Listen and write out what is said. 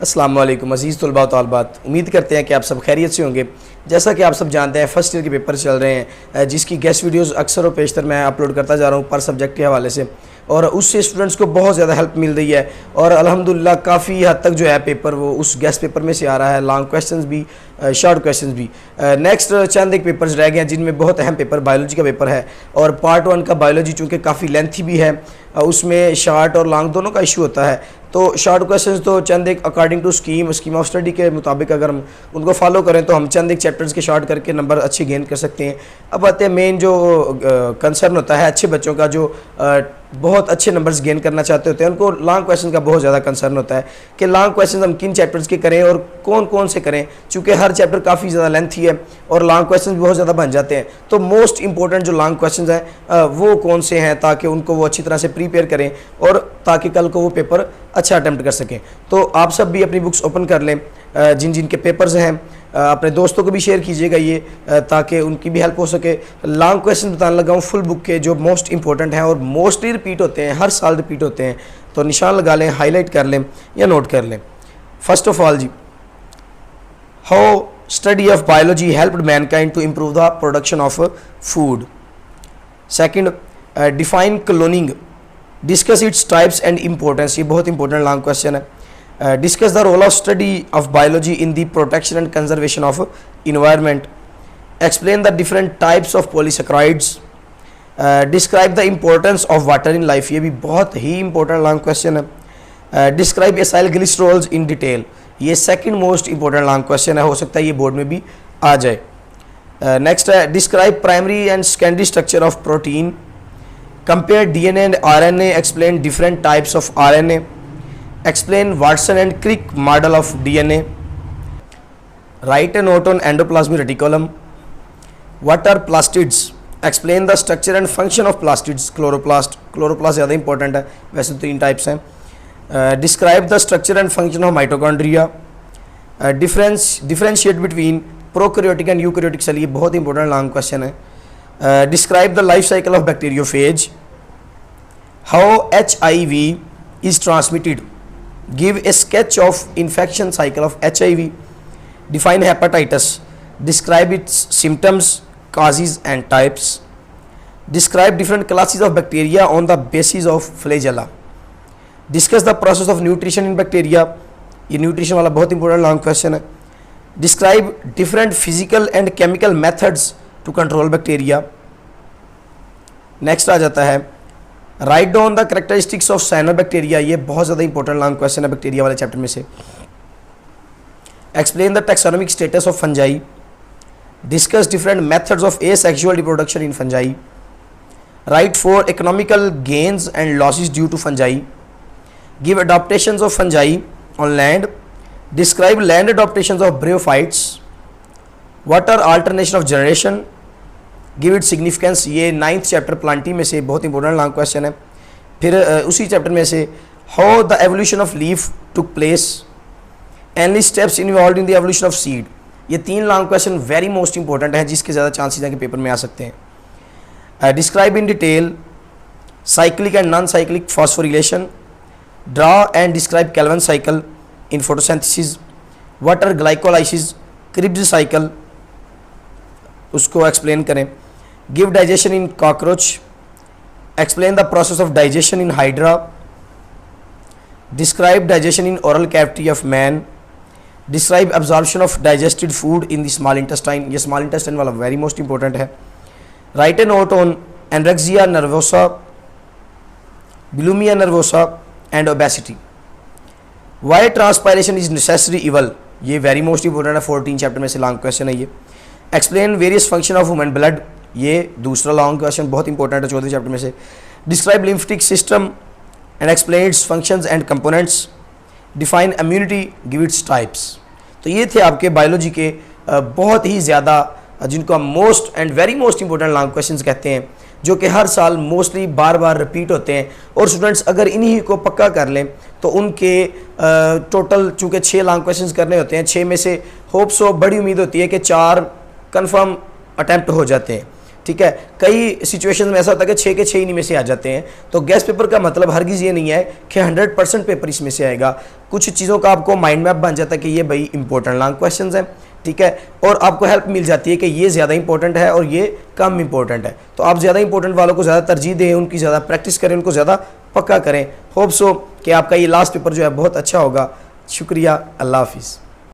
अस्सलाम वालेकुम अज़ीज़ तलबा व तालिबात, उम्मीद करते हैं कि आप सब खैरियत से होंगे। जैसा कि आप सब जानते हैं फ़र्स्ट ईयर के पेपर चल रहे हैं, जिसकी गेस्ट वीडियोस अक्सर व पेशतर मैं अपलोड करता जा रहा हूँ पर सब्जेक्ट के हवाले से, और उससे स्टूडेंट्स को बहुत ज़्यादा हेल्प मिल रही है। और अल्हम्दुलिल्लाह काफ़ी हद तक जो है पेपर वो उस गेस्ट पेपर में से आ रहा है, लॉन्ग क्वेश्चंस भी, शॉर्ट क्वेश्चंस भी। नेक्स्ट चंद एक पेपर्स रह गए हैं जिनमें बहुत अहम पेपर बायोलॉजी का पेपर है, और पार्ट 1 का बायोलॉजी चूँकि काफ़ी लेंथी भी है, उसमें शॉर्ट और लॉन्ग दोनों का इशू होता है। तो शॉर्ट क्वेश्चंस तो चंद एक according to scheme of study के मुताबिक अगर हम उनको फॉलो करें तो हम चंद एक चैप्टर्स के शॉर्ट करके नंबर अच्छे गेन कर सकते हैं। अब आते हैं मेन जो कंसर्न होता है अच्छे बच्चों का, जो बहुत अच्छे नंबर्स गेन करना चाहते होते हैं, उनको लॉन्ग क्वेश्चन का बहुत ज़्यादा कंसर्न होता है कि लॉन्ग क्वेश्चन हम किन चैप्टर्स के करें और कौन कौन से करें, चूँकि हर चैप्टर काफ़ी ज़्यादा लेंथी है और लॉन्ग क्वेश्चन भी बहुत ज़्यादा बन जाते हैं। तो मोस्ट इंपॉर्टेंट जो लॉन्ग क्वेश्चन हैं वो कौन से हैं, ताकि उनको वो अच्छी तरह से प्रीपेयर करें और ताकि कल को वो पेपर अच्छा अटैम्प्ट कर सकें। तो आप सब भी अपनी बुक्स ओपन कर लें, जिन जिन के पेपर्स हैं अपने दोस्तों को भी शेयर कीजिएगा ये, ताकि उनकी भी हेल्प हो सके। लॉन्ग क्वेश्चन बताने लगा हूँ फुल बुक के, जो मोस्ट इंपॉर्टेंट हैं और मोस्टली रिपीट होते हैं, हर साल रिपीट होते हैं। तो निशान लगा लें, हाईलाइट कर लें या नोट कर लें। फर्स्ट ऑफ ऑल जी, how study of biology helped mankind to improve the production of food. Second, define cloning, discuss its types and importance. ये बहुत इंपॉर्टेंट लॉन्ग क्वेश्चन है। Discuss the role of study of biology in the protection and conservation of environment. Explain the different types of polysaccharides. Describe the importance of water in life. ये भी बहुत ही important long question है। Describe acylglycerols in detail. ये second most important long question है, हो सकता है ये बोर्ड में भी आ जाए। Next है describe primary and secondary structure of protein. Compare DNA and RNA. Explain different types of RNA. Explain Watson and Crick model of DNA. Write a note on endoplasmic reticulum. What are plastids? Explain the structure and function of plastids. Chloroplast ज़्यादा important है, वैसे तो 3 types हैं। Describe the structure and function of mitochondria. Differentiate between prokaryotic and eukaryotic cell. ये बहुत important long question है। Describe the life cycle of bacteriophage. How HIV is transmitted. Give a sketch of infection cycle of HIV. Define hepatitis. Describe its symptoms, causes and types. Describe different classes of bacteria on the basis of flagella. Discuss the process of nutrition in bacteria. ये nutrition वाला बहुत important long question है। Describe different physical and chemical methods to control bacteria. Next आ जाता है write down the characteristics of cyanobacteria. ये बहुत ज़्यादा इंपॉर्टेंट लॉन्ग क्वेश्चन है बैक्टीरिया वाले चैप्टर में से। Explain the taxonomic status of fungi. Discuss different methods of asexual reproduction in fungi. Write for economical gains and losses due to fungi. Give adaptations of fungi on land. Describe land adaptations of bryophytes. What are alternation of generation. Give it significance. ये 9th chapter Plantae में से बहुत important long question है। फिर उसी chapter में से how the evolution of leaf took place. Any steps involve in the evolution of seed. ये 3 long question very most important है, जिसके ज़्यादा चांसेस हैं कि पेपर में आ सकते हैं। Describe in detail cyclic and non cyclic phosphorylation. Draw and describe Calvin cycle in photosynthesis. What are glycolysis, Krebs cycle, उसको एक्सप्लेन करें। Give digestion in cockroach. Explain the process of digestion in hydra. Describe digestion in oral cavity of man. Describe absorption of digested food in the small intestine. ये small intestine वाला very most important है। Write a note on anorexia nervosa, bulimia nervosa and obesity. Why transpiration is necessary evil. ये very most important है, 14 chapter में से long question है ये। Explain various function of human blood. ये दूसरा लॉन्ग क्वेश्चन बहुत इंपॉर्टेंट है 14 चैप्टर में से। Describe lymphatic system and explain it's functions and components. Define immunity, give its types. तो ये थे आपके बायोलॉजी के बहुत ही ज़्यादा, जिनको हम most and very most important long questions कहते हैं, जो कि हर साल मोस्टली बार बार रिपीट होते हैं। और स्टूडेंट्स अगर इन्हीं को पक्का कर लें तो उनके टोटल चूँकि 6 लॉन्ग क्वेश्चंस करने होते हैं, 6 में से होप सो बड़ी उम्मीद होती है कि 4 कंफर्म अटैम्प्ट हो जाते हैं। ठीक है। कई सिचुएशन में ऐसा होता है कि 6 के 6 इन्हीं में से आ जाते हैं। तो गेस्ट पेपर का मतलब हरगिज़ ये नहीं है कि 100% पेपर इसमें से आएगा। कुछ चीज़ों का आपको माइंड मैप बन जाता है कि ये भाई इंपॉर्टेंट लॉन्ग क्वेश्चंस हैं, ठीक है, और आपको हेल्प मिल जाती है कि ये ज़्यादा इंपॉर्टेंट है और ये कम इंपॉर्टेंट है। तो आप ज़्यादा इंपॉर्टेंट वालों को ज़्यादा तरजीह दें, उनकी ज़्यादा प्रैक्टिस करें, उनको ज़्यादा पक्का करें। होप सो कि आपका ये लास्ट पेपर जो है बहुत अच्छा होगा। शुक्रिया, अल्लाह हाफिज़।